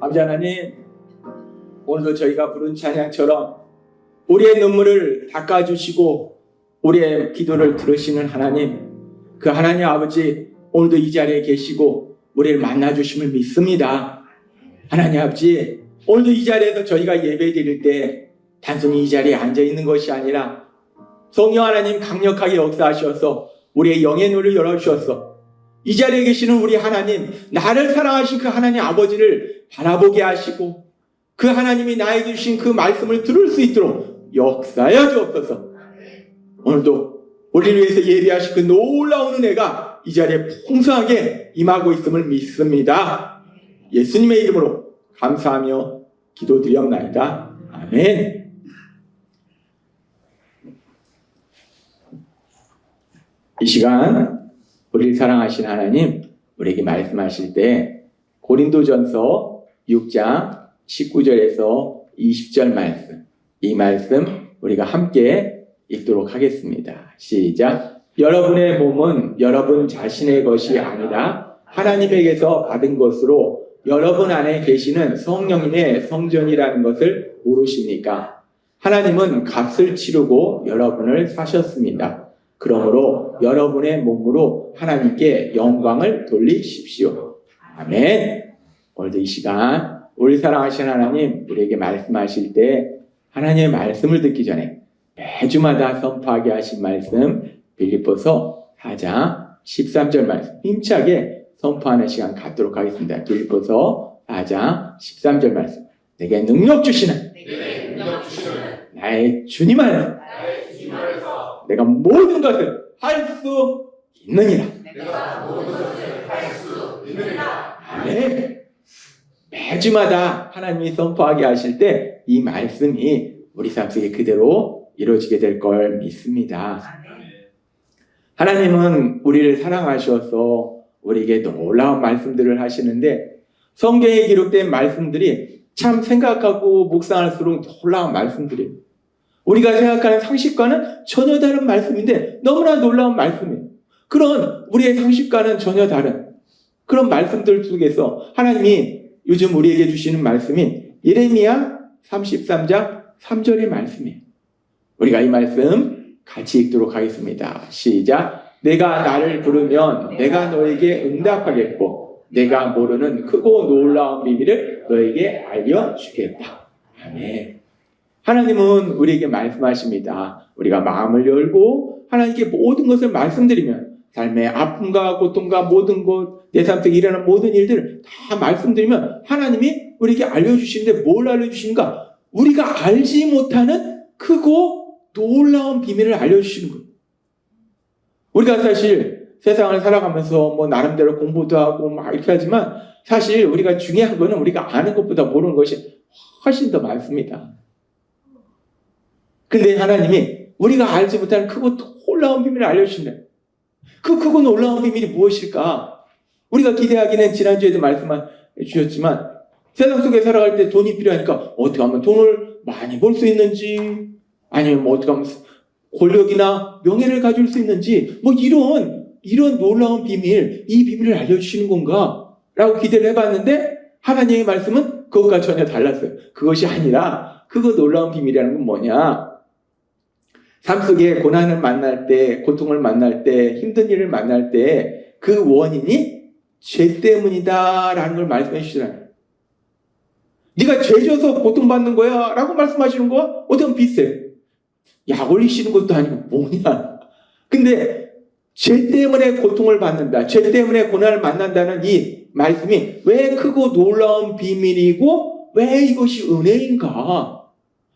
아버지 하나님, 오늘도 저희가 부른 찬양처럼 우리의 눈물을 닦아주시고 우리의 기도를 들으시는 하나님, 그 하나님 아버지, 오늘도 이 자리에 계시고 우리를 만나주심을 믿습니다. 하나님 아버지, 오늘도 이 자리에서 저희가 예배 드릴 때 단순히 이 자리에 앉아있는 것이 아니라 성령 하나님 강력하게 역사하셔서 우리의 영의 눈을 열어주셔서 이 자리에 계시는 우리 하나님, 나를 사랑하신 그 하나님 아버지를 바라보게 하시고 그 하나님이 나에게 주신 그 말씀을 들을 수 있도록 역사하여 주옵소서. 오늘도 우리를 위해서 예비하신 그 놀라운 은혜가 이 자리에 풍성하게 임하고 있음을 믿습니다. 예수님의 이름으로 감사하며 기도드리옵나이다. 아멘. 이 시간 우리를 사랑하신 하나님, 우리에게 말씀하실 때 고린도전서 6장 19절에서 20절 말씀, 이 말씀 우리가 함께 읽도록 하겠습니다. 시작. 여러분의 몸은 여러분 자신의 것이 아니라 하나님에게서 받은 것으로 여러분 안에 계시는 성령님의 성전이라는 것을 모르십니까? 하나님은 값을 치르고 여러분을 사셨습니다. 그러므로 여러분의 몸으로 하나님께 영광을 돌리십시오. 아멘. 오늘도 이 시간 우리 사랑하신 하나님, 우리에게 말씀하실 때 하나님의 말씀을 듣기 전에 매주마다 선포하게 하신 말씀, 빌립보서 4장 13절 말씀 힘차게 선포하는 시간 갖도록 하겠습니다. 빌립보서 4장 13절 말씀. 내게 능력 주시는 나의 주님 안에서 내가 모든 것을 할 수 있느니라. 아멘. 매주마다 하나님이 선포하게 하실 때 이 말씀이 우리 삶 속에 그대로 이루어지게 될 걸 믿습니다. 하나님은 우리를 사랑하셔서 우리에게 놀라운 말씀들을 하시는데 성경에 기록된 말씀들이 참 생각하고 묵상할수록 놀라운 말씀들이에요. 우리가 생각하는 상식과는 전혀 다른 말씀인데 너무나 놀라운 말씀이에요. 그런 우리의 상식과는 전혀 다른 그런 말씀들 속에서 하나님이 요즘 우리에게 주시는 말씀이 예레미야 33장 3절의 말씀이에요. 우리가 이 말씀 같이 읽도록 하겠습니다. 시작. 내가 나를 부르면 내가 너에게 응답하겠고 내가 모르는 크고 놀라운 비밀을 너에게 알려주겠다. 아멘. 하나님은 우리에게 말씀하십니다. 우리가 마음을 열고 하나님께 모든 것을 말씀드리면 삶의 아픔과 고통과 모든 것, 내 삶 속에 일어나는 모든 일들을 다 말씀드리면 하나님이 우리에게 알려주시는데 뭘 알려주시는가? 우리가 알지 못하는 크고 놀라운 비밀을 알려주시는 거예요. 우리가 사실 세상을 살아가면서 뭐 나름대로 공부도 하고 막 이렇게 하지만 사실 우리가 중요한 거는 우리가 아는 것보다 모르는 것이 훨씬 더 많습니다. 근데 하나님이 우리가 알지 못하는 크고 놀라운 비밀을 알려주신다. 그 크고 놀라운 비밀이 무엇일까? 우리가 기대하기는 지난주에도 말씀해 주셨지만 세상 속에 살아갈 때 돈이 필요하니까 어떻게 하면 돈을 많이 벌 수 있는지 아니면 뭐 어떻게 하면 권력이나 명예를 가질 수 있는지 뭐 이런 놀라운 비밀, 이 비밀을 알려주시는 건가? 라고 기대를 해봤는데 하나님의 말씀은 그것과 전혀 달랐어요. 그것이 아니라 그거 놀라운 비밀이라는 건 뭐냐? 삶 속에 고난을 만날 때, 고통을 만날 때, 힘든 일을 만날 때 그 원인이 죄 때문이다 라는 걸 말씀해 주시잖아요. 네가 죄 져서 고통받는 거야 라고 말씀하시는 거와 어떻게 보면 비슷해요. 약 올리시는 것도 아니고 뭐냐. 근데 죄 때문에 고통을 받는다, 죄 때문에 고난을 만난다는 이 말씀이 왜 크고 놀라운 비밀이고 왜 이것이 은혜인가?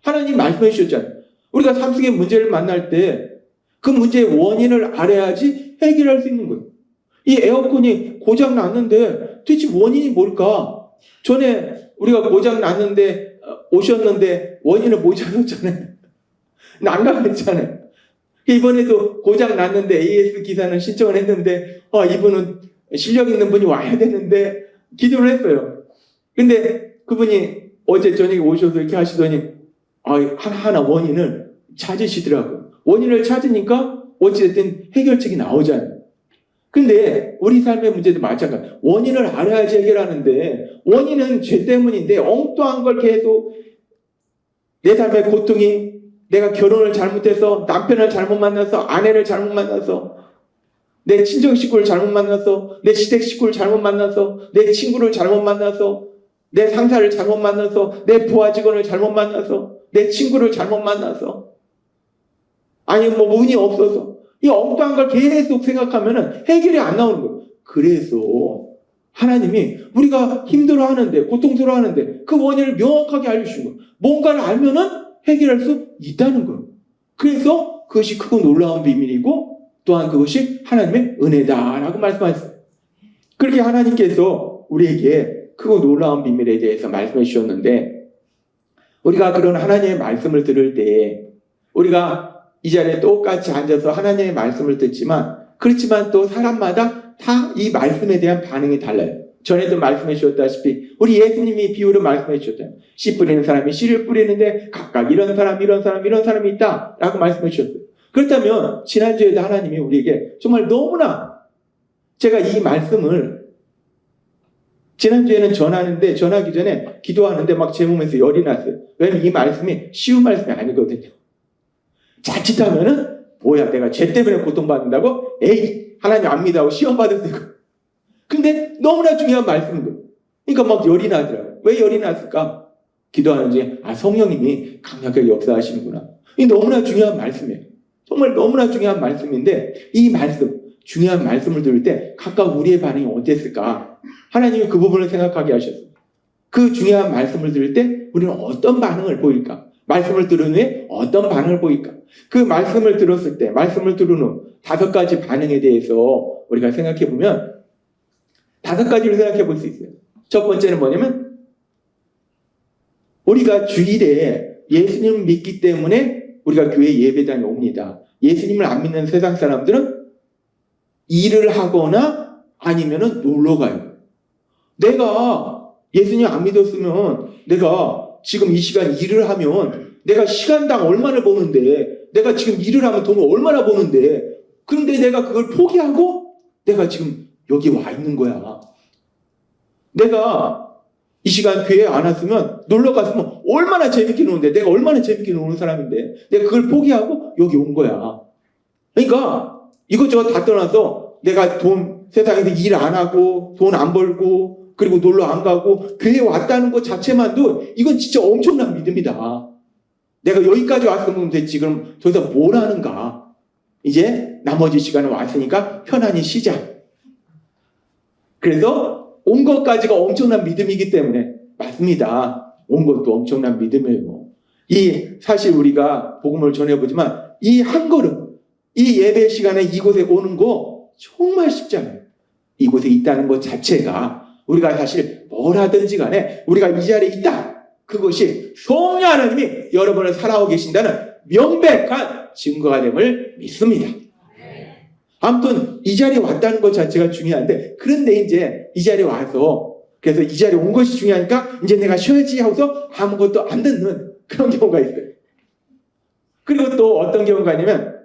하나님 말씀해 주셨잖아요. 우리가 삶 속의 문제를 만날 때 그 문제의 원인을 알아야지 해결할 수 있는 거예요. 이 에어컨이 고장 났는데 도대체 원인이 뭘까? 전에 우리가 고장 났는데 오셨는데 원인을 못 찾았잖아요. 난감했잖아요. 이번에도 고장 났는데 AS 기사는 신청을 했는데 이분은 실력 있는 분이 와야 되는데 기도를 했어요. 근데 그분이 어제 저녁에 오셔서 이렇게 하시더니 하나하나 원인을 찾으시더라고요. 원인을 찾으니까 어찌됐든 해결책이 나오잖아요. 근데 우리 삶의 문제도 마찬가지. 원인을 알아야지 해결하는데 원인은 죄 때문인데 엉뚱한 걸 계속 내 삶의 고통이 내가 결혼을 잘못해서 남편을 잘못 만나서 아내를 잘못 만나서 내 친정 식구를 잘못 만나서 내 시댁 식구를 잘못 만나서 내 친구를 잘못 만나서 내 상사를 잘못 만나서 내 부하 직원을 잘못 만나서 내 친구를 잘못 만나서 아니면 뭐 운이 없어서 이 엉뚱한 걸 계속 생각하면 해결이 안 나오는 거예요. 그래서 하나님이 우리가 힘들어하는데 고통스러워하는데 그 원인을 명확하게 알려주신 거예요. 뭔가를 알면은 해결할 수 있다는 거예요. 그래서 그것이 크고 놀라운 비밀이고 또한 그것이 하나님의 은혜다라고 말씀하셨어요. 그렇게 하나님께서 우리에게 크고 놀라운 비밀에 대해서 말씀해 주셨는데 우리가 그런 하나님의 말씀을 들을 때 우리가 이 자리에 똑같이 앉아서 하나님의 말씀을 듣지만 그렇지만 또 사람마다 다 이 말씀에 대한 반응이 달라요. 전에도 말씀해 주셨다시피 우리 예수님이 비유로 말씀해 주셨잖아요. 씨 뿌리는 사람이 씨를 뿌리는데 각각 이런 사람이 있다 라고 말씀해 주셨어요. 그렇다면 지난주에도 하나님이 우리에게 정말 너무나 제가 이 말씀을 지난주에는 전하기 전에 기도하는데 막 제 몸에서 열이 났어요. 왜냐면 이 말씀이 쉬운 말씀이 아니거든요. 자칫하면은 뭐야 내가 죄 때문에 고통받는다고? 에이 하나님 안 믿어 하고 시험 받을 때고. 근데 너무나 중요한 말씀인 거예요. 그러니까 막 열이 나더라고요. 왜 열이 났을까? 기도하는 중에 성령님이 강력하게 역사하시는구나. 이 너무나 중요한 말씀이에요. 정말 너무나 중요한 말씀인데 이 말씀 중요한 말씀을 들을 때 각각 우리의 반응이 어땠을까? 하나님이 그 부분을 생각하게 하셨어요. 그 중요한 말씀을 들을 때 우리는 어떤 반응을 보일까? 말씀을 들은 후에 어떤 반응을 보일까? 그 말씀을 들었을 때, 말씀을 들은 후 5가지 반응에 대해서 우리가 생각해 보면 5가지로 생각해 볼 수 있어요. 첫 번째는 뭐냐면 우리가 주일에 예수님을 믿기 때문에 우리가 교회 예배당에 옵니다. 예수님을 안 믿는 세상 사람들은 일을 하거나 아니면은 놀러 가요. 내가 예수님 안 믿었으면 내가 지금 이 시간 일을 하면 내가 시간당 얼마나 버는데 내가 지금 일을 하면 돈을 얼마나 버는데 그런데 내가 그걸 포기하고 내가 지금 여기 와 있는 거야. 내가 이 시간 교회에 안 왔으면 놀러 갔으면 얼마나 재밌게 노는데 내가 얼마나 재밌게 노는 사람인데 내가 그걸 포기하고 여기 온 거야. 그러니까 이것저것 다 떠나서 내가 세상에서 일 안 하고 돈 안 벌고 그리고 놀러 안 가고 교회에 왔다는 것 자체만도 이건 진짜 엄청난 믿음이다. 내가 여기까지 왔으면 됐지. 그럼 더 이상 뭘 하는가? 이제 나머지 시간에 왔으니까 편안히 쉬자. 그래서 온 것까지가 엄청난 믿음이기 때문에 맞습니다. 온 것도 엄청난 믿음이에요. 사실 우리가 복음을 전해보지만 이 한 걸음, 이 예배 시간에 이곳에 오는 거 정말 쉽지 않아요. 이곳에 있다는 것 자체가 우리가 사실 뭘 하든지 간에 우리가 이 자리에 있다. 그것이 성령 하나님이 여러분을 살아오고 계신다는 명백한 증거가 됨을 믿습니다. 아무튼 이 자리에 왔다는 것 자체가 중요한데 그런데 이제 이 자리에 와서 그래서 이 자리에 온 것이 중요하니까 이제 내가 쉬어야지 하고서 아무것도 안 듣는 그런 경우가 있어요. 그리고 또 어떤 경우가 있냐면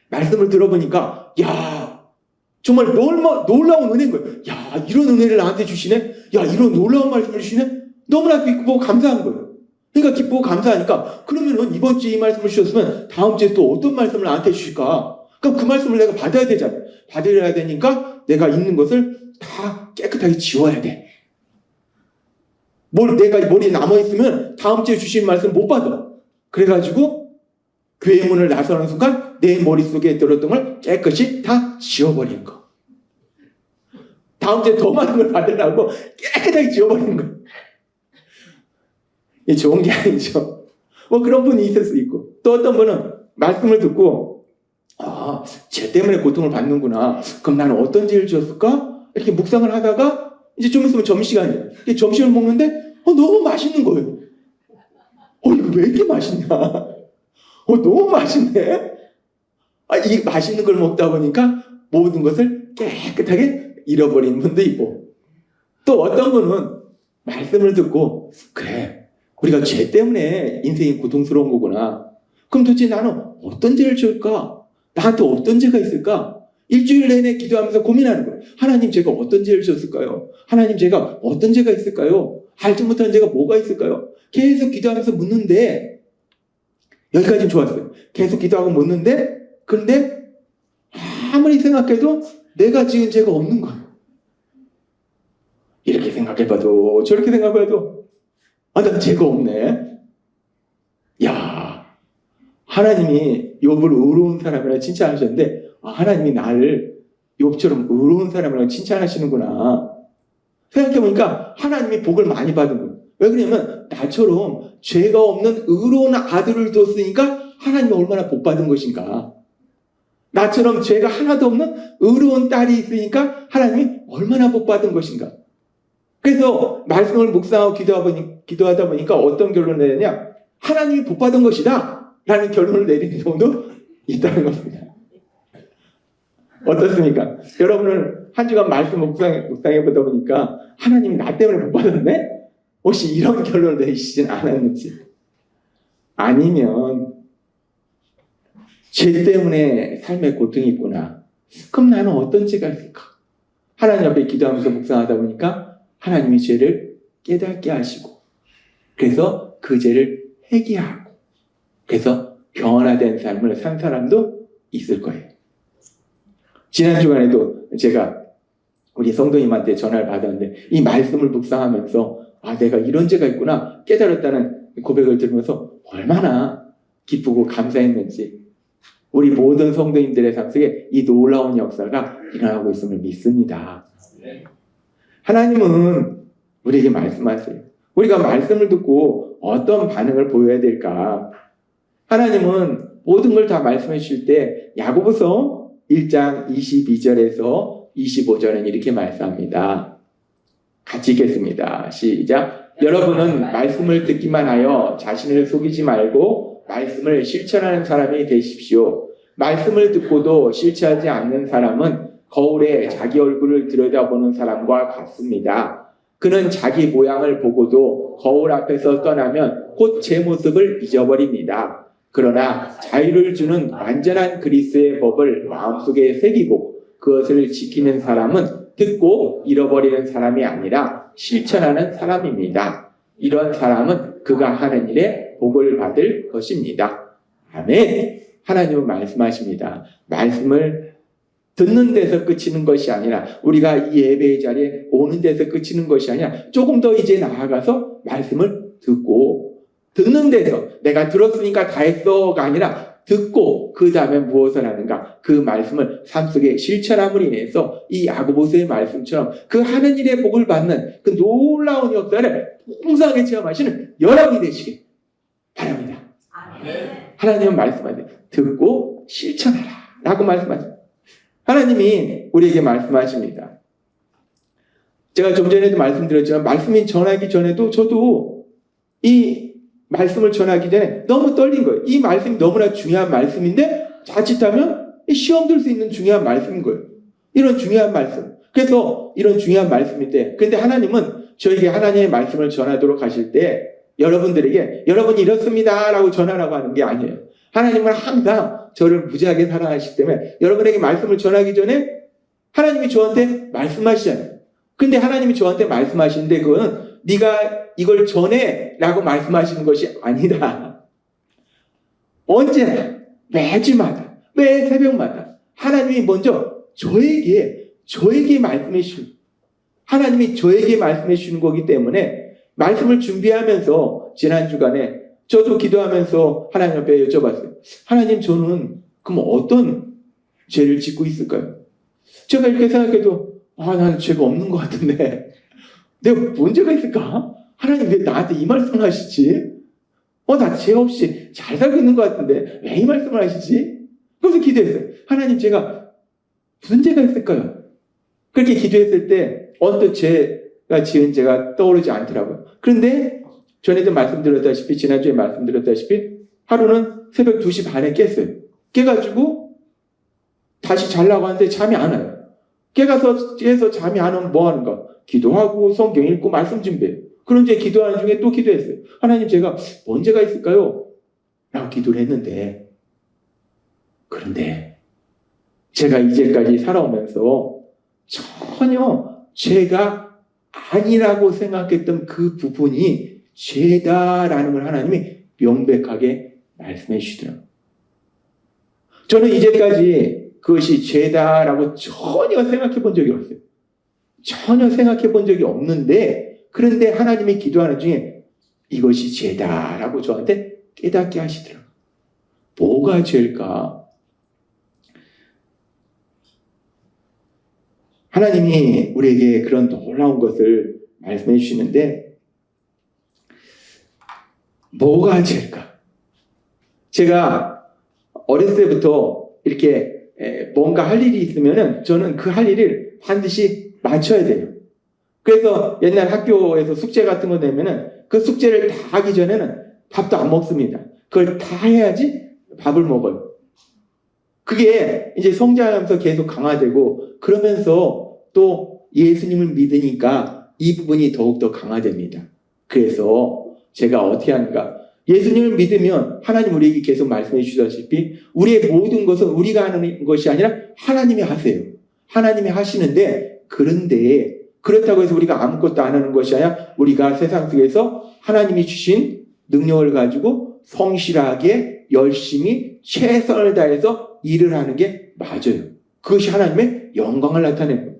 말씀을 들어보니까 야 정말 놀라운 은혜인 거예요. 야 이런 은혜를 나한테 주시네. 야 이런 놀라운 말씀을 주시네. 너무나 기쁘고 감사한 거예요. 그러니까 기쁘고 감사하니까 그러면은 이번 주에 이 말씀을 주셨으면 다음 주에 또 어떤 말씀을 나한테 주실까? 그럼 그 말씀을 내가 받아야 되잖아요. 받아야 되니까 내가 있는 것을 다 깨끗하게 지워야 돼. 내가 머리에 남아있으면 다음 주에 주신 말씀 못 받아. 그래가지고 교회 문을 나서는 순간 내 머릿속에 들었던 걸 깨끗이 다 지워버리는 거. 다음 주에 더 많은 걸 받으려고 깨끗하게 지워버리는 거. 이게 좋은 게 아니죠. 뭐 그런 분이 있을 수 있고 또 어떤 분은 말씀을 듣고 죄 때문에 고통을 받는구나. 그럼 나는 어떤 죄를 지었을까? 이렇게 묵상을 하다가 이제 좀 있으면 점심시간이에요. 점심을 먹는데 너무 맛있는 거예요. 이거 왜 이렇게 맛있냐? 너무 맛있네? 이 맛있는 걸 먹다 보니까 모든 것을 깨끗하게 잃어버린 분도 있고 또 어떤 분은 말씀을 듣고 그래 우리가 죄 때문에 인생이 고통스러운 거구나. 그럼 도대체 나는 어떤 죄를 지을까? 나한테 어떤 죄가 있을까? 일주일 내내 기도하면서 고민하는 거예요. 하나님 제가 어떤 죄를 졌을까요? 하나님 제가 어떤 죄가 있을까요? 알지 못한 죄가 뭐가 있을까요? 계속 기도하면서 묻는데 여기까지는 좋았어요. 계속 기도하고 묻는데 그런데 아무리 생각해도 내가 지은 죄가 없는 거예요. 이렇게 생각해봐도 저렇게 생각해봐도 난 죄가 없네. 야, 하나님이 욥을 의로운 사람이라 칭찬하셨는데 하나님이 나를 욥처럼 의로운 사람이라고 칭찬하시는구나. 생각해보니까 하나님이 복을 많이 받은 거예요. 왜 그러냐면 나처럼 죄가 없는 의로운 아들을 뒀으니까 하나님이 얼마나 복 받은 것인가. 나처럼 죄가 하나도 없는 의로운 딸이 있으니까 하나님이 얼마나 복 받은 것인가. 그래서 말씀을 묵상하고 기도하다 보니까 어떤 결론을 내느냐, 하나님이 복 받은 것이다 라는 결론을 내리는 경우도 있다는 겁니다. 어떻습니까? 여러분은 한 주간 말씀 묵상해보다 보니까 하나님이 나 때문에 복 받았네? 혹시 이런 결론을 내리시진 않았는지. 아니면 죄 때문에 삶에 고통이 있구나. 그럼 나는 어떤 죄가 있을까? 하나님 앞에 기도하면서 묵상하다 보니까 하나님이 죄를 깨닫게 하시고 그래서 그 죄를 회개하고 그래서 변화된 삶을 산 사람도 있을 거예요. 지난 주간에도 제가 우리 성도님한테 전화를 받았는데 이 말씀을 묵상하면서 내가 이런 죄가 있구나 깨달았다는 고백을 들으면서 얼마나 기쁘고 감사했는지 우리 모든 성도님들의 삶 속에 이 놀라운 역사가 일어나고 있음을 믿습니다. 하나님은 우리에게 말씀하세요. 우리가 말씀을 듣고 어떤 반응을 보여야 될까? 하나님은 모든 걸 다 말씀해 주실 때 야고보서 1장 22절에서 25절은 이렇게 말씀합니다. 같이 읽겠습니다. 시작. 여러분은 말씀을 듣기만 하여 자신을 속이지 말고 말씀을 실천하는 사람이 되십시오. 말씀을 듣고도 실천하지 않는 사람은 거울에 자기 얼굴을 들여다보는 사람과 같습니다. 그는 자기 모양을 보고도 거울 앞에서 떠나면 곧 제 모습을 잊어버립니다. 그러나 자유를 주는 완전한 그리스도의 법을 마음속에 새기고 그것을 지키는 사람은 듣고 잃어버리는 사람이 아니라 실천하는 사람입니다. 이런 사람은 그가 하는 일에 복을 받을 것입니다. 아멘. 하나님은 말씀하십니다. 말씀을 듣는 데서 그치는 것이 아니라 우리가 이 예배의 자리에 오는 데서 그치는 것이 아니라 조금 더 이제 나아가서 말씀을 듣는 데서 내가 들었으니까 다 했어가 아니라 듣고 그 다음에 무엇을 하는가 그 말씀을 삶 속에 실천함으로 인해서 이 야고보서의 말씀처럼 그 하는 일에 복을 받는 그 놀라운 역사를 풍성하게 체험하시는 여러분이 되시길 바랍니다. 하나님은 말씀하세요. 듣고 실천하라 라고 말씀하십니다. 하나님이 우리에게 말씀하십니다. 제가 좀 전에도 말씀드렸지만 말씀이 전하기 전에도 저도 이 말씀을 전하기 전에 너무 떨린 거예요. 이 말씀이 너무나 중요한 말씀인데 자칫하면 시험 들 수 있는 중요한 말씀인 거예요. 이런 중요한 말씀. 그래서 이런 중요한 말씀인데 그런데 하나님은 저에게 하나님의 말씀을 전하도록 하실 때 여러분들에게 여러분이 이렇습니다 라고 전하라고 하는 게 아니에요. 하나님은 항상 저를 무지하게 사랑하시기 때문에 여러분에게 말씀을 전하기 전에 하나님이 저한테 말씀하시잖아요. 근데 하나님이 저한테 말씀하시는데 그거는 네가 이걸 전해 라고 말씀하시는 것이 아니라 언제나 매주마다 매 새벽마다 하나님이 먼저 저에게 말씀해 주시는 하나님이 저에게 말씀해 주시는 거기 때문에 말씀을 준비하면서 지난 주간에 저도 기도하면서 하나님 앞에 여쭤봤어요. 하나님 저는 그럼 어떤 죄를 짓고 있을까요? 제가 이렇게 생각해도 나는 죄가 없는 것 같은데 내가 뭔 죄가 있을까? 하나님 왜 나한테 이 말씀을 하시지? 나 죄 없이 잘 살고 있는 것 같은데 왜 이 말씀을 하시지? 그래서 기도했어요. 하나님 제가 무슨 죄가 있을까요? 그렇게 기도했을 때 언뜻 제가 지은 죄가 떠오르지 않더라고요. 그런데 전에도 말씀드렸다시피 지난주에 말씀드렸다시피 하루는 새벽 2시 반에 깼어요. 깨가지고 다시 자려고 하는데 잠이 안 와요. 깨서 잠이 안 오면 뭐 하는가? 기도하고 성경 읽고 말씀 준비해요. 그런 이제 기도하는 중에 또 기도했어요. 하나님 제가 뭔 죄가 있을까요? 라고 기도를 했는데 그런데 제가 이제까지 살아오면서 전혀 죄가 아니라고 생각했던 그 부분이 죄다라는 걸 하나님이 명백하게 말씀해 주시더라고요. 저는 이제까지 그것이 죄다라고 전혀 생각해 본 적이 없어요. 전혀 생각해 본 적이 없는데, 그런데 하나님이 기도하는 중에 이것이 죄다라고 저한테 깨닫게 하시더라고요. 뭐가 죄일까? 하나님이 우리에게 그런 놀라운 것을 말씀해 주시는데, 뭐가 죄일까? 제가 어렸을 때부터 이렇게 뭔가 할 일이 있으면은 저는 그 할 일을 반드시 맞춰야 돼요. 그래서 옛날 학교에서 숙제 같은 거 내면은 그 숙제를 다 하기 전에는 밥도 안 먹습니다. 그걸 다 해야지 밥을 먹어요. 그게 이제 성장하면서 계속 강화되고, 그러면서 또 예수님을 믿으니까 이 부분이 더욱더 강화됩니다. 그래서 제가 어떻게 하는가? 예수님을 믿으면 하나님 우리에게 계속 말씀해 주시다시피 우리의 모든 것은 우리가 하는 것이 아니라 하나님이 하세요. 하나님이 하시는데, 그런데 그렇다고 해서 우리가 아무것도 안 하는 것이 아니라 우리가 세상 속에서 하나님이 주신 능력을 가지고 성실하게 열심히 최선을 다해서 일을 하는 게 맞아요. 그것이 하나님의 영광을 나타내는 거예요.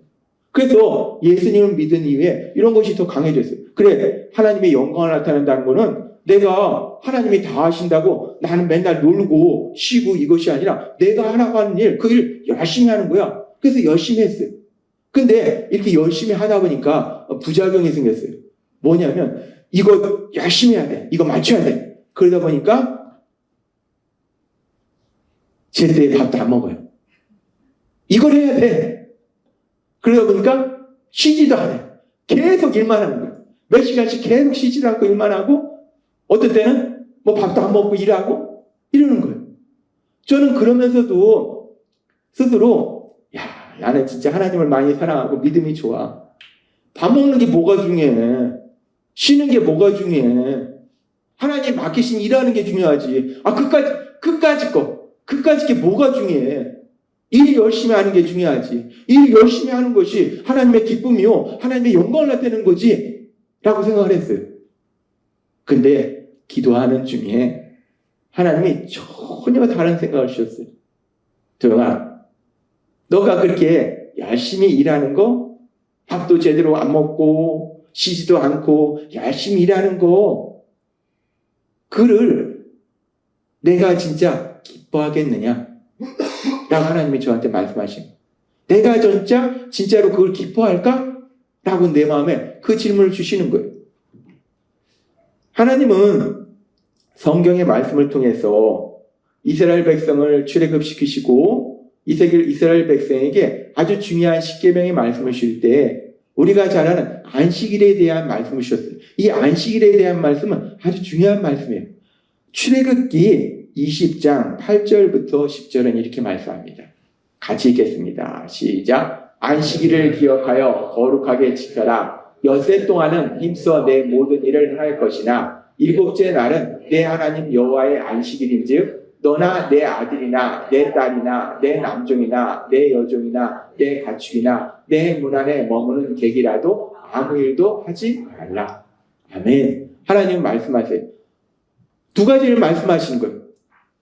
그래서 예수님을 믿은 이후에 이런 것이 더 강해졌어요. 그래, 하나님의 영광을 나타낸다는 거는 내가 하나님이 다 하신다고 나는 맨날 놀고 쉬고 이것이 아니라 내가 하라고 하는 일, 그 일 열심히 하는 거야. 그래서 열심히 했어요. 근데 이렇게 열심히 하다 보니까 부작용이 생겼어요. 뭐냐면 이거 열심히 해야 돼. 이거 맞춰야 돼. 그러다 보니까 제때에 밥도 안 먹어요. 이걸 해야 돼. 그러다 보니까 쉬지도 않아요. 계속 일만 하는 거예요. 몇 시간씩 계속 쉬지도 않고 일만 하고, 어떨 때는 뭐 밥도 안 먹고 일하고 이러는 거예요. 저는 그러면서도 스스로 나는 진짜 하나님을 많이 사랑하고 믿음이 좋아. 밥 먹는 게 뭐가 중요해? 쉬는 게 뭐가 중요해? 하나님 맡기신 일하는 게 중요하지. 그까짓 게 뭐가 중요해? 일 열심히 하는 게 중요하지. 일 열심히 하는 것이 하나님의 기쁨이요, 하나님의 영광을 나타내는 거지 라고 생각을 했어요. 근데 기도하는 중에 하나님이 전혀 다른 생각을 주셨어요. 도영아, 너가 그렇게 열심히 일하는 거, 밥도 제대로 안 먹고 쉬지도 않고 열심히 일하는 거, 그를 내가 진짜 기뻐하겠느냐? 라고 하나님이 저한테 말씀하신 거예요. 내가 진짜로 그걸 기뻐할까? 라고 내 마음에 그 질문을 주시는 거예요. 하나님은 성경의 말씀을 통해서 이스라엘 백성을 출애굽시키시고 이스라엘 백성에게 아주 중요한 십계명의 말씀을 주실 때 우리가 잘 아는 안식일에 대한 말씀을 주셨어요. 이 안식일에 대한 말씀은 아주 중요한 말씀이에요. 출애굽기 20장 8절부터 10절은 이렇게 말씀합니다. 같이 읽겠습니다. 시작. 안식일을 기억하여 거룩하게 지켜라. 엿새 동안은 힘써 내 모든 일을 할 것이나 일곱째 날은 내 하나님 여호와의 안식일인즉 너나 내 아들이나 내 딸이나 내 남종이나 내 여종이나 내 가축이나 내 문 안에 머무는 객이라도 아무 일도 하지 말라. 아멘. 하나님 말씀하세요. 두 가지를 말씀하시는 거예요.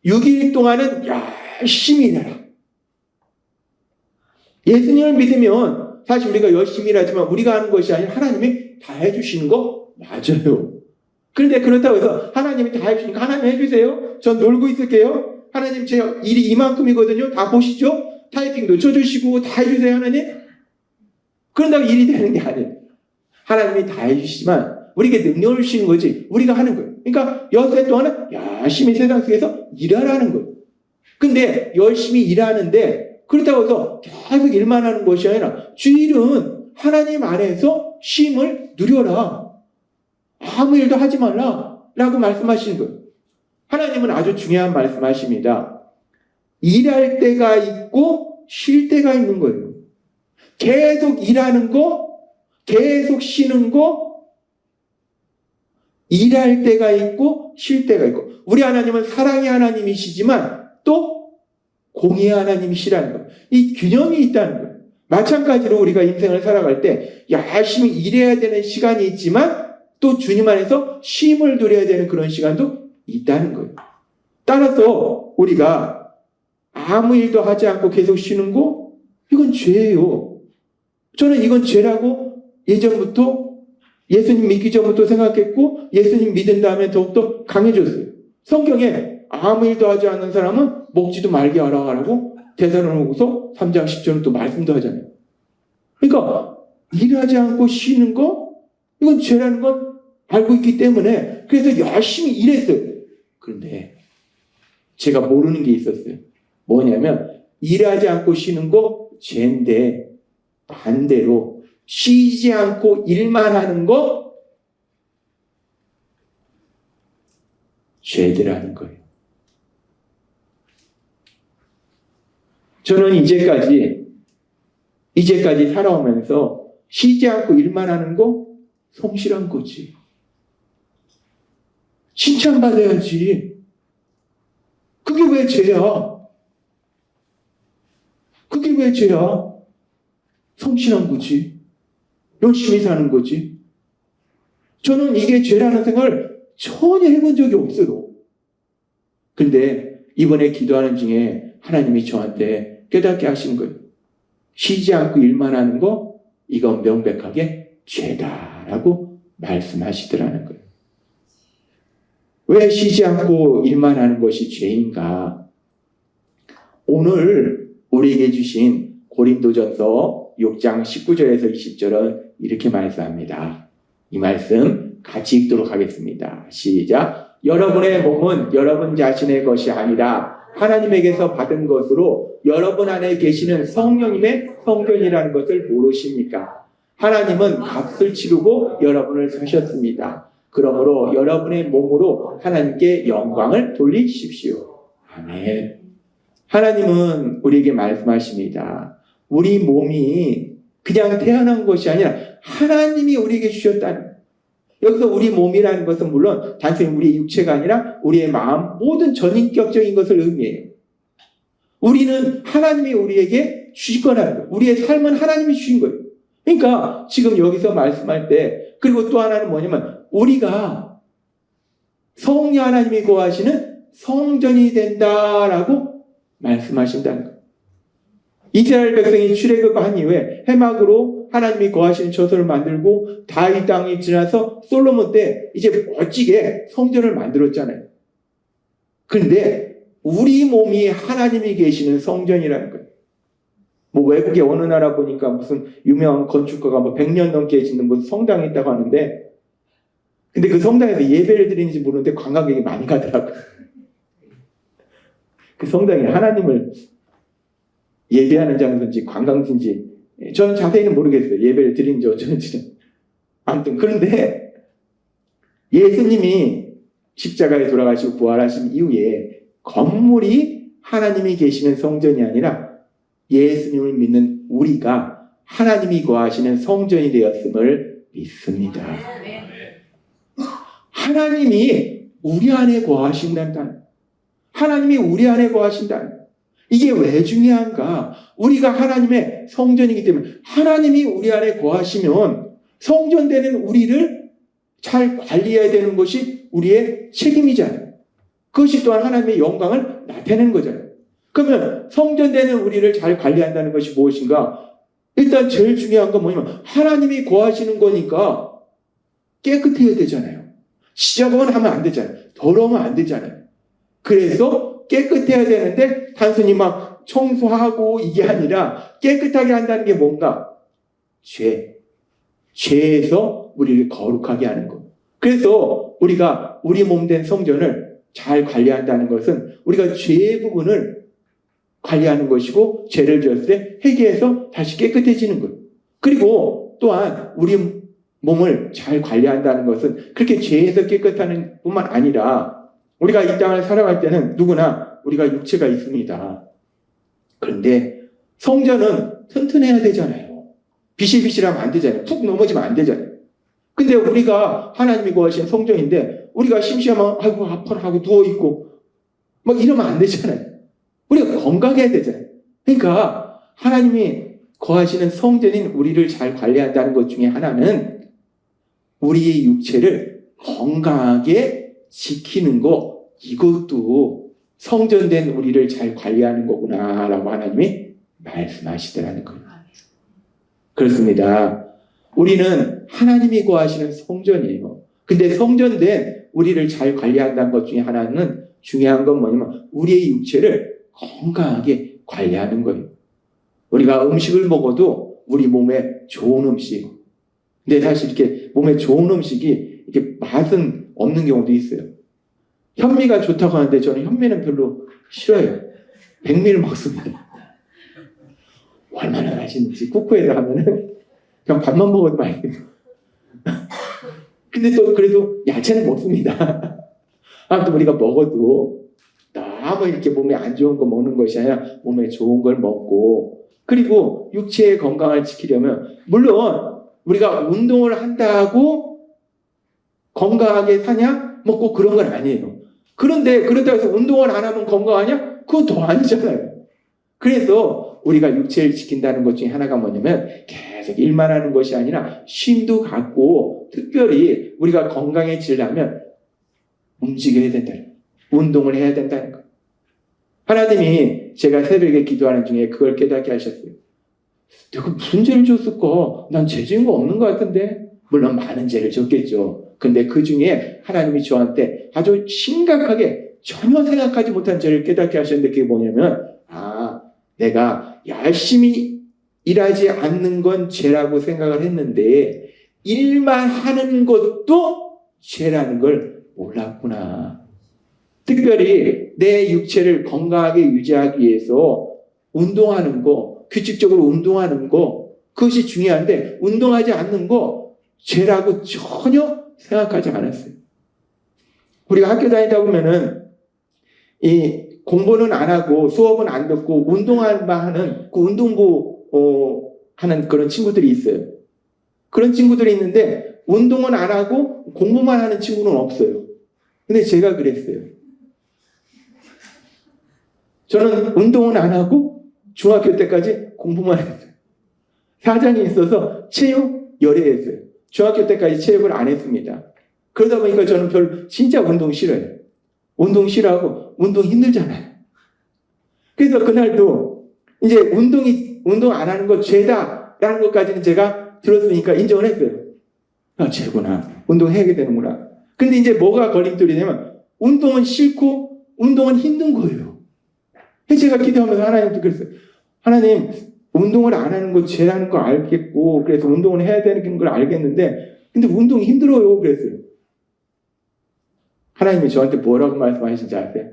6일 동안은 열심히 일해라. 예수님을 믿으면 사실 우리가 열심히 일하지만 우리가 하는 것이 아니라 하나님이 다 해주시는 거 맞아요. 그런데 그렇다고 해서 하나님이 다 해주시니까 하나님 해주세요. 전 놀고 있을게요. 하나님 제 일이 이만큼이거든요. 다 보시죠. 타이핑도 쳐주시고 다 해주세요 하나님. 그런다고 일이 되는 게 아니에요. 하나님이 다 해주시지만 우리에게 능력을 주시는 거지 우리가 하는 거예요. 그러니까 엿새 동안은 열심히 세상 속에서 일하라는 거예요. 근데 열심히 일하는데 그렇다고 해서 계속 일만 하는 것이 아니라 주일은 하나님 안에서 쉼을 누려라. 아무 일도 하지 말라 라고 말씀하시는 거예요. 하나님은 아주 중요한 말씀하십니다. 일할 때가 있고 쉴 때가 있는 거예요. 계속 일하는 거, 계속 쉬는 거, 일할 때가 있고 쉴 때가 있고. 우리 하나님은 사랑의 하나님이시지만 또 공의의 하나님이시라는 것. 이 균형이 있다는 것. 마찬가지로 우리가 인생을 살아갈 때 열심히 일해야 되는 시간이 있지만 또 주님 안에서 쉼을 누려야 되는 그런 시간도 있다는 거예요. 따라서 우리가 아무 일도 하지 않고 계속 쉬는 거, 이건 죄예요. 저는 이건 죄라고 예전부터 예수님 믿기 전부터 생각했고 예수님 믿은 다음에 더욱더 강해졌어요. 성경에 아무 일도 하지 않는 사람은 먹지도 말게 하라고 데살로니가서 3장 10절은 또 말씀도 하잖아요. 그러니까 일하지 않고 쉬는 거, 이건 죄라는 건 알고 있기 때문에 그래서 열심히 일했어요. 그런데 제가 모르는 게 있었어요. 뭐냐면 일하지 않고 쉬는 거 죄인데 반대로 쉬지 않고 일만 하는 거 죄들하는 거예요. 저는 이제까지 살아오면서 쉬지 않고 일만 하는 거 성실한 거지. 칭찬받아야지. 그게 왜 죄야? 그게 왜 죄야? 성실한 거지. 열심히 사는 거지. 저는 이게 죄라는 생각을 전혀 해본 적이 없어요. 근데 이번에 기도하는 중에 하나님이 저한테 깨닫게 하신 거예요. 쉬지 않고 일만 하는 거, 이건 명백하게 죄다라고 말씀하시더라는 거예요. 왜 쉬지 않고 일만 하는 것이 죄인가? 오늘 우리에게 주신 고린도전서 6장 19절에서 20절은 이렇게 말씀합니다. 이 말씀 같이 읽도록 하겠습니다. 시작. 여러분의 몸은 여러분 자신의 것이 아니라 하나님에게서 받은 것으로 여러분 안에 계시는 성령님의 성전이라는 것을 모르십니까? 하나님은 값을 치르고 여러분을 사셨습니다. 그러므로 여러분의 몸으로 하나님께 영광을 돌리십시오. 아멘. 하나님은 우리에게 말씀하십니다. 우리 몸이 그냥 태어난 것이 아니라 하나님이 우리에게 주셨다는 거예요. 여기서 우리 몸이라는 것은 물론 단순히 우리의 육체가 아니라 우리의 마음, 모든 전인격적인 것을 의미해요. 우리는 하나님이 우리에게 주신 거라는 거예요. 우리의 삶은 하나님이 주신 거예요. 그러니까 지금 여기서 말씀할 때, 그리고 또 하나는 뭐냐면 우리가 성령 하나님이 거하시는 성전이 된다라고 말씀하신다는 거예요. 이스라엘 백성이 출애굽한 이후에 해막으로 하나님이 거하시는 처소를 만들고 다윗 땅이 지나서 솔로몬 때 이제 멋지게 성전을 만들었잖아요. 그런데 우리 몸이 하나님이 계시는 성전이라는 거예요. 뭐 외국의 어느 나라 보니까 무슨 유명한 건축가가 뭐 100년 넘게 짓는 무슨 성당이 있다고 하는데, 근데 그 성당에서 예배를 드리는지 모르는데 관광객이 많이 가더라고요. 그 성당이 하나님을 예배하는 장소인지 관광지인지 저는 자세히는 모르겠어요. 예배를 드리는지 어쩌는지는. 아무튼 그런데 예수님이 십자가에 돌아가시고 부활하신 이후에 건물이 하나님이 계시는 성전이 아니라 예수님을 믿는 우리가 하나님이 거하시는 성전이 되었음을 믿습니다. 하나님이 우리 안에 거하신다는, 하나님이 우리 안에 거하신다는, 이게 왜 중요한가? 우리가 하나님의 성전이기 때문에 하나님이 우리 안에 거하시면 성전되는 우리를 잘 관리해야 되는 것이 우리의 책임이잖아요. 그것이 또한 하나님의 영광을 나타내는 거잖아요. 그러면 성전되는 우리를 잘 관리한다는 것이 무엇인가? 일단 제일 중요한 건 뭐냐면 하나님이 거하시는 거니까 깨끗해야 되잖아요. 지저분하면 안 되잖아요. 더러우면 안 되잖아요. 그래서 깨끗해야 되는데 단순히 막 청소하고 이게 아니라 깨끗하게 한다는 게 뭔가? 죄에서 우리를 거룩하게 하는 것. 그래서 우리가 우리 몸된 성전을 잘 관리한다는 것은 우리가 죄의 부분을 관리하는 것이고 죄를 지었을 때 회개해서 다시 깨끗해지는 것. 그리고 또한 우리 몸을 잘 관리한다는 것은 그렇게 죄에서 깨끗하는 뿐만 아니라 우리가 이 땅을 살아갈 때는 누구나 우리가 육체가 있습니다. 그런데 성전은 튼튼해야 되잖아요. 비실비실하면 안 되잖아요. 푹 넘어지면 안 되잖아요. 근데 우리가 하나님이 거하신 성전인데 우리가 심심하면 아이고 아파라 하고 누워있고 막 이러면 안 되잖아요. 우리가 건강해야 되잖아요. 그러니까 하나님이 거하시는 성전인 우리를 잘 관리한다는 것 중에 하나는 우리의 육체를 건강하게 지키는 거, 이것도 성전된 우리를 잘 관리하는 거구나 라고 하나님이 말씀하시더라는 거예요. 그렇습니다. 우리는 하나님이 거하시는 성전이에요. 근데 성전된 우리를 잘 관리한다는 것 중에 하나는 중요한 건 뭐냐면 우리의 육체를 건강하게 관리하는 거예요. 우리가 음식을 먹어도 우리 몸에 좋은 음식. 근데 사실 이렇게 몸에 좋은 음식이 이렇게 맛은 없는 경우도 있어요. 현미가 좋다고 하는데 저는 현미는 별로 싫어요. 백미를 먹습니다. 얼마나 맛있는지 쿠쿠에다 하면은 그냥 밥만 먹어도 맛있어요. 근데 또 그래도 야채는 먹습니다. 아무튼 우리가 먹어도 너무 이렇게 몸에 안 좋은 거 먹는 것이 아니라 몸에 좋은 걸 먹고, 그리고 육체의 건강을 지키려면 물론 우리가 운동을 한다고 건강하게 사냐? 뭐 꼭 그런 건 아니에요. 그런데 그렇다고 해서 운동을 안 하면 건강하냐? 그건 더 아니잖아요. 그래서 우리가 육체를 지킨다는 것 중에 하나가 뭐냐면 계속 일만 하는 것이 아니라 쉼도 갖고, 특별히 우리가 건강해지려면 움직여야 된다는 거예요. 운동을 해야 된다는 거예요. 하나님이 제가 새벽에 기도하는 중에 그걸 깨닫게 하셨어요. 내가 무슨 죄를 줬을까? 난 죄 지은 거 없는 것 같은데. 물론 많은 죄를 졌겠죠. 근데 그 중에 하나님이 저한테 아주 심각하게 전혀 생각하지 못한 죄를 깨닫게 하셨는데, 그게 뭐냐면 내가 열심히 일하지 않는 건 죄라고 생각을 했는데 일만 하는 것도 죄라는 걸 몰랐구나. 특별히 내 육체를 건강하게 유지하기 위해서 운동하는 거, 규칙적으로 운동하는 거, 그것이 중요한데 운동하지 않는 거 죄라고 전혀 생각하지 않았어요. 우리가 학교 다니다 보면은 이 공부는 안 하고 수업은 안 듣고 운동만 하는 그 운동부 하는 그런 친구들이 있어요. 그런 친구들이 있는데 운동은 안 하고 공부만 하는 친구는 없어요. 근데 제가 그랬어요. 저는 운동은 안 하고 중학교 때까지 공부만 했어요. 사정이 있어서 체육 열애했어요. 중학교 때까지 체육을 안 했습니다. 그러다 보니까 저는 진짜 운동 싫어요. 운동 싫어하고 운동 힘들잖아요. 그래서 그날도 이제 운동 안 하는 거 죄다라는 것까지는 제가 들었으니까 인정을 했어요. 죄구나. 운동해야 되는구나. 근데 이제 뭐가 걸림돌이 되면 운동은 싫고 운동은 힘든 거예요. 제가 기도하면서 하나님도 그랬어요. 하나님, 운동을 안 하는 거 죄라는 거 알겠고 그래서 운동을 해야 되는 걸 알겠는데 근데 운동이 힘들어요. 그랬어요. 하나님이 저한테 뭐라고 말씀하시는지 아세요?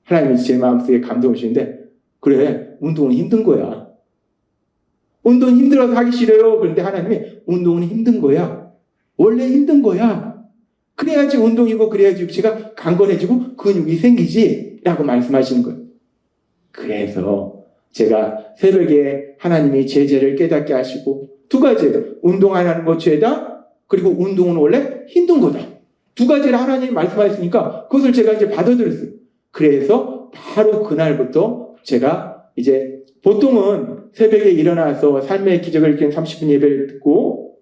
하나님이 제 마음속에 감동을 주시는데, 그래, 운동은 힘든 거야. 운동은 힘들어서 하기 싫어요. 그런데 하나님이 운동은 힘든 거야. 원래 힘든 거야. 그래야지 운동이고 그래야지 육체가 강건해지고 근육이 생기지 라고 말씀하시는 거예요. 그래서 제가 새벽에 하나님이 제 죄를 깨닫게 하시고, 두 가지예요. 운동 안 하는 거 죄다. 그리고 운동은 원래 힘든 거다. 두 가지를 하나님이 말씀하셨으니까 그것을 제가 이제 받아들였어요. 그래서 바로 그날부터 제가 이제 보통은 새벽에 일어나서 삶의 기적을 일으키는 30분 예배를 듣고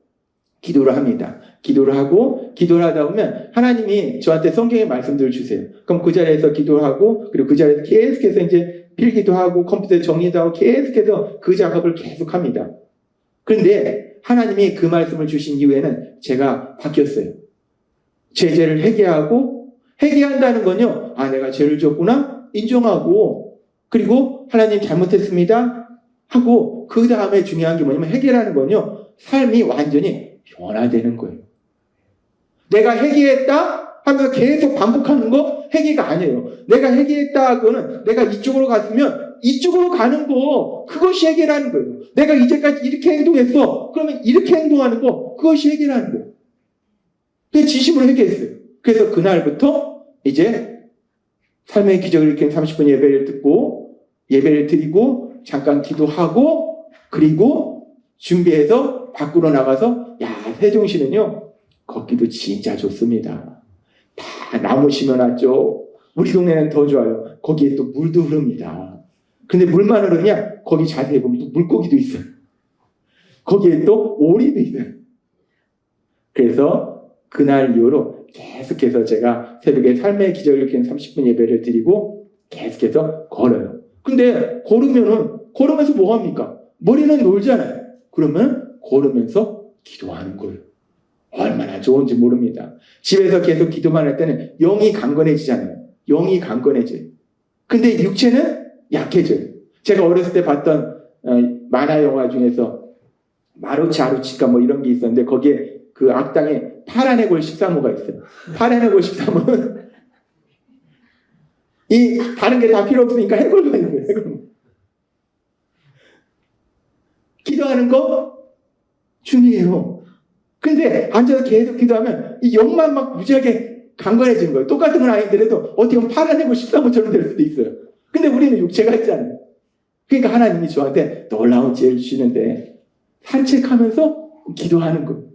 기도를 합니다. 기도를 하고 기도를 하다 보면 하나님이 저한테 성경의 말씀들을 주세요. 그럼 그 자리에서 기도를 하고 그리고 그 자리에서 계속해서 이제 필기도 하고 컴퓨터에 정리도 하고 계속해서 그 작업을 계속합니다. 그런데 하나님이 그 말씀을 주신 이후에는 제가 바뀌었어요. 제 죄를 회개한다는 건요, 내가 죄를 졌구나 인정하고 그리고 하나님 잘못했습니다 하고 그 다음에 중요한 게 뭐냐면 회개라는 건요, 삶이 완전히 변화되는 거예요. 내가 회개했다 하면서 계속 반복하는 거 회개가 아니에요. 내가 회개했다 하고는 내가 이쪽으로 갔으면 이쪽으로 가는 거, 그것이 회개라는 거예요. 내가 이제까지 이렇게 행동했어. 그러면 이렇게 행동하는 거, 그것이 회개라는 거예요. 그래서 진심으로 회개했어요. 그래서 그날부터 이제 삶의 기적을 일으키는 30분 예배를 듣고 예배를 드리고 잠깐 기도하고 그리고 준비해서 밖으로 나가서 세종시는요 걷기도 진짜 좋습니다. 다 나무 심어놨죠. 우리 동네는 더 좋아요. 거기에 또 물도 흐릅니다. 근데 물만 흐르냐? 거기 자세히 보면 또 물고기도 있어요. 거기에 또 오리도 있어요. 그래서 그날 이후로 계속해서 제가 새벽에 삶의 기적을 일으키는 30분 예배를 드리고 계속해서 걸어요. 근데 걸으면서 뭐 합니까? 머리는 놀잖아요. 그러면 걸으면서 기도하는 거예요. 얼마나 좋은지 모릅니다. 집에서 계속 기도만 할 때는 영이 강건해지잖아요. 영이 강건해져요. 근데 육체는 약해져요. 제가 어렸을 때 봤던 만화 영화 중에서 마루치 아루치가 뭐 이런 게 있었는데 거기에 그 악당에 파란의 골 13호가 있어요. 파란의 골 13호는 이 다른 게 다 필요 없으니까 해골만 있는 거예요. 해골만. 기도하는 거 중요해요. 근데 앉아서 계속 기도하면 이 영만 막 무지하게 강건해지는 거예요. 똑같은 건 아니더라도 어떻게 보면 파란의 골 13호처럼 될 수도 있어요. 근데 우리는 육체가 있잖아요. 그러니까 하나님이 저한테 놀라운 지혜를 주시는데 산책하면서 기도하는 거예요.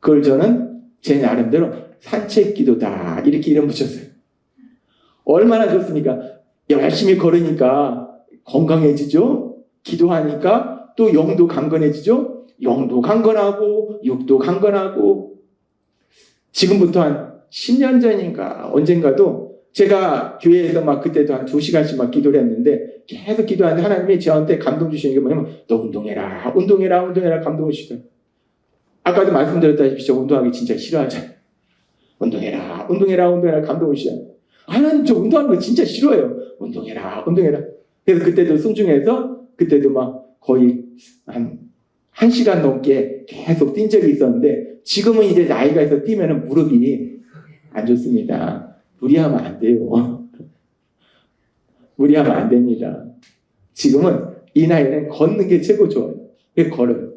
그걸 저는 제 나름대로 산책 기도다 이렇게 이름 붙였어요. 얼마나 좋습니까? 열심히 걸으니까 건강해지죠. 기도하니까 또 영도 강건해지죠. 영도 강건하고 육도 강건하고. 지금부터 한 10년 전인가 언젠가도 제가 교회에서 막 그때도 한 2시간씩 막 기도를 했는데 계속 기도하는데 하나님이 저한테 감동 주시는 게 뭐냐면 너 운동해라 감동을 주시더라고요. 아까도 말씀드렸다시피 저 운동하기 진짜 싫어하잖아요. 운동해라 감동을 주시잖아요. 하나님 저 운동하는 거 진짜 싫어해요. 운동해라. 그래서 그때도 순종해서 그때도 막 거의 한 1시간 넘게 계속 뛴 적이 있었는데 지금은 이제 나이가 있어서 뛰면 무릎이 안 좋습니다. 무리하면 안 돼요. 무리하면 안 됩니다. 지금은 이 나이는 걷는 게 최고 좋아요. 그래서 걸어요.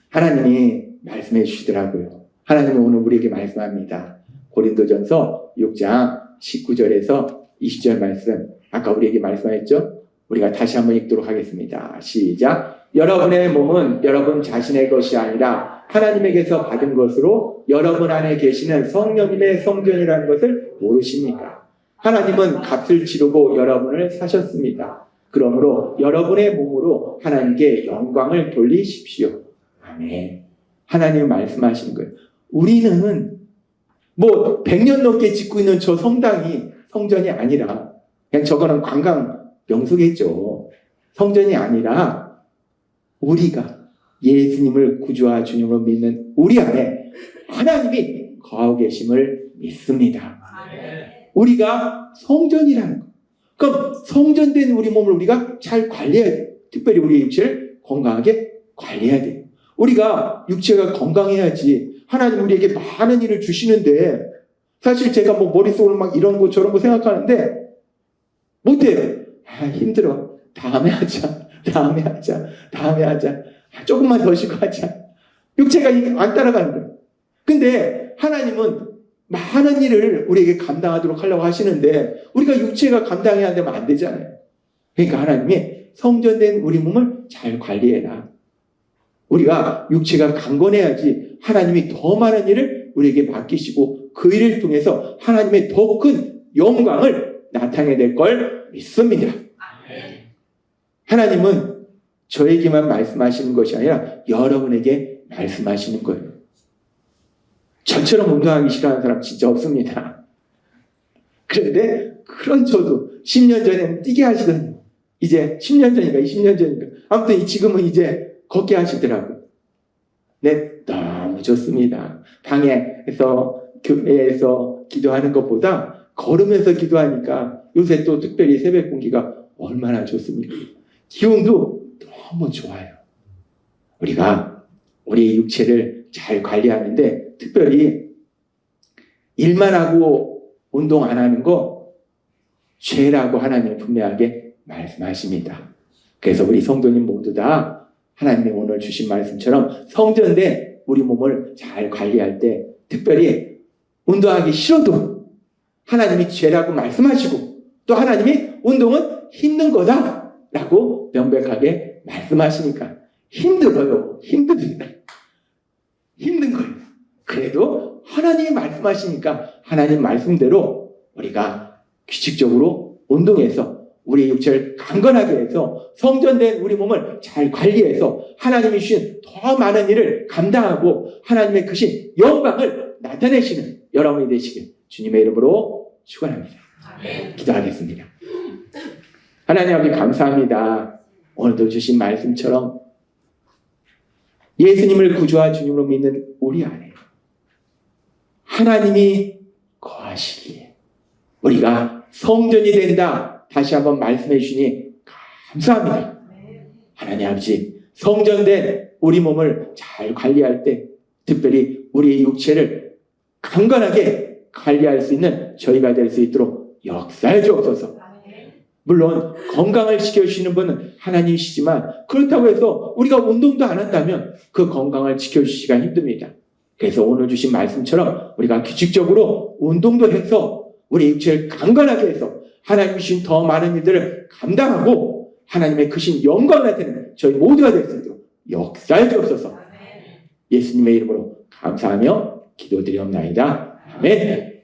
하나님이 말씀해 주시더라고요. 하나님이 오늘 우리에게 말씀합니다. 고린도전서 6장 19절에서 20절 말씀, 아까 우리에게 말씀하셨죠? 우리가 다시 한번 읽도록 하겠습니다. 시작. 여러분의 몸은 여러분 자신의 것이 아니라 하나님에게서 받은 것으로 여러분 안에 계시는 성령님의 성전이라는 것을 모르십니까? 하나님은 값을 치르고 여러분을 사셨습니다. 그러므로 여러분의 몸으로 하나님께 영광을 돌리십시오. 아멘. 하나님 말씀하시는 거예요. 우리는 뭐 100년 넘게 짓고 있는 저 성당이 성전이 아니라 그냥 저거는 관광 명소겠죠. 성전이 아니라 우리가 예수님을 구주와 주님으로 믿는 우리 안에 하나님이 거하고 계심을 믿습니다. 우리가 성전이라는 거. 그럼 성전된 우리 몸을 우리가 잘 관리해야 돼요. 특별히 우리 육체를 건강하게 관리해야 돼요. 우리가 육체가 건강해야지 하나님 우리에게 많은 일을 주시는데 사실 제가 뭐 머릿속으로 막 이런 거 저런 거 생각하는데 못해요. 힘들어. 다음에 하자. 조금만 더 쉬고 하자. 육체가 안 따라가는 거예요. 근데 하나님은 많은 일을 우리에게 감당하도록 하려고 하시는데 우리가 육체가 감당해야 되면 안 되잖아요. 그러니까 하나님이 성전된 우리 몸을 잘 관리해라. 우리가 육체가 강건해야지 하나님이 더 많은 일을 우리에게 맡기시고 그 일을 통해서 하나님의 더 큰 영광을 나타내야 걸 믿습니다. 하나님은 저에게만 말씀하시는 것이 아니라 여러분에게 말씀하시는 거예요. 저처럼 운동하기 싫어하는 사람 진짜 없습니다. 그런데 그런 저도 10년 전에는 뛰게 하시더니 이제 10년 전인가 20년 전인가 아무튼 지금은 이제 걷게 하시더라고요. 네, 너무 좋습니다. 방에서 교회에서 기도하는 것보다 걸으면서 기도하니까 요새 또 특별히 새벽 공기가 얼마나 좋습니까? 기온도 너무 좋아요. 우리가 우리 육체를 잘 관리하는데 특별히 일만 하고 운동 안 하는 거 죄라고 하나님은 분명하게 말씀하십니다. 그래서 우리 성도님 모두 다 하나님이 오늘 주신 말씀처럼 성전된 우리 몸을 잘 관리할 때 특별히 운동하기 싫어도 하나님이 죄라고 말씀하시고 또 하나님이 운동은 힘든 거다라고 명백하게 말씀하시니까 힘들어요. 힘듭니다. 힘든 거예요. 그래도 하나님이 말씀하시니까 하나님 말씀대로 우리가 규칙적으로 운동해서 우리의 육체를 강건하게 해서 성전된 우리 몸을 잘 관리해서 하나님이 주신 더 많은 일을 감당하고 하나님의 크신 영광을 나타내시는 여러분이 되시길 주님의 이름으로 축원합니다. 기도하겠습니다. 하나님 아버지 감사합니다. 오늘도 주신 말씀처럼 예수님을 구주와 주님으로 믿는 우리 안에 하나님이 거하시기에 우리가 성전이 된다. 다시 한번 말씀해 주시니 감사합니다. 하나님 아버지 성전된 우리 몸을 잘 관리할 때 특별히 우리의 육체를 강건하게 관리할 수 있는 저희가 될 수 있도록 역사해 주옵소서. 물론 건강을 지켜주시는 분은 하나님이시지만 그렇다고 해서 우리가 운동도 안 한다면 그 건강을 지켜주시기가 힘듭니다. 그래서 오늘 주신 말씀처럼 우리가 규칙적으로 운동도 해서 우리 육체를 강건하게 해서 하나님이 주신 더 많은 일들을 감당하고 하나님의 크신 영광 나타내는 저희 모두가 될 수 있도록 역사해 주옵소서. 예수님의 이름으로 감사하며 기도드리옵나이다. 아멘.